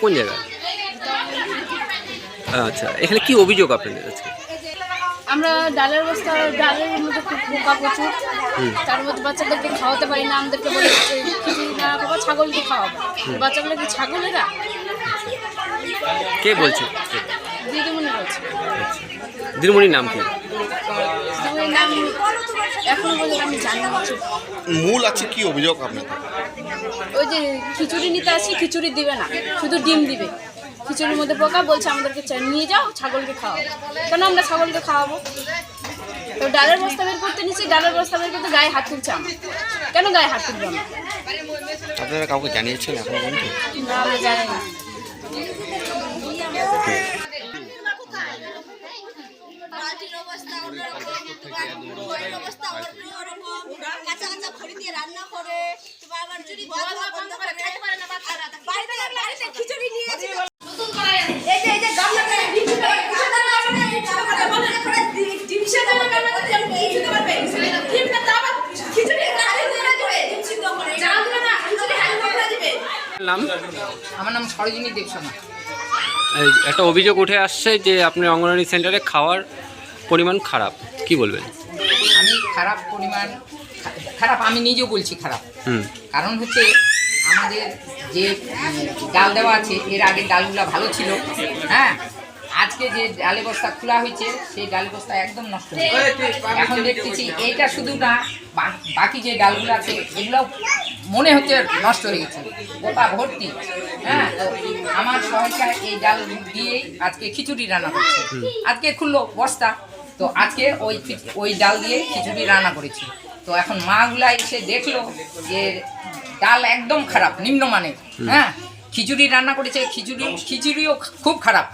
কোন জায়গায়? আচ্ছা, এখানে কি অভিযোগ আপনাদের কাছে? আমরা ডালের মধ্যে খুব পোকা প্রচুর, তার মধ্যে বাচ্চাদেরকে খাওয়াতে পারি না। আমাদেরকে বলে খিচুড়ি না খাবো, ছাগলকে খাওয়াবো। বাচ্চাগুলো কি ছাগলেরা? কে বলছে? দিদিমণি বলছে। আচ্ছা, দিদিমণির নাম কি? দিদিমণির নাম এখনো পর্যন্ত আমি জানি না। মূল আছে কি অভিযোগ আপনাদের? ওই যে খিচুড়ি নিতে আসি, খিচুড়ি দিবে না, শুধু ডিম দিবে। খিচুড়ির মধ্যে পোকা, বলছে আমাদেরকে নিয়ে যাও, ছাগলকে খাওয়াবো। কেন আমরা ছাগলকে খাওয়াবো? তো ডালের বস্তা বের করতে নিচ্ছি, ডালের বস্তা বের করতে গায়ে হাত তুলছে আমার। কেন গায়ে হাত তুলবে না? আপনারা কাউকে জানিয়েছেন এখন পর্যন্ত? না, আমরা জানি না। নাম? আমার নাম সরোজিনী দেবসোনা। একটা অভিযোগ উঠে আসছে যে আপনার অঙ্গনওয়াড়ি সেন্টারে খাওয়ার পরিমাণ খারাপ, কি বলবেন? আমি খারাপ আমি নিজেও বলছি খারাপ। কারণ হচ্ছে আমাদের যে ডাল দেওয়া আছে, এর আগে ডালগুলো ভালো ছিল। হ্যাঁ, আজকে যে ডালের বস্তা খোলা হয়েছে, সেই ডালের বস্তা একদম নষ্ট হয়ে গেছে। এখন দেখতেছি এইটা শুধু না, বাকি যে ডালগুলো আছে এগুলো মনে হচ্ছে নষ্ট হয়ে গেছে, পোকা ভর্তি। হ্যাঁ, তো আমার সহায়িকায় এই ডাল দিয়েই আজকে খিচুড়ি রান্না করছে। আজকে খুললো বস্তা, তো আজকে ওই ডাল দিয়ে খিচুড়ি রান্না করেছি। তো এখন মাগুলা এসে দেখলো যে ডাল একদম খারাপ, নিম্নমানের। হ্যাঁ, খিচুড়ি রান্না করেছে, খিচুড়িও খুব খারাপ।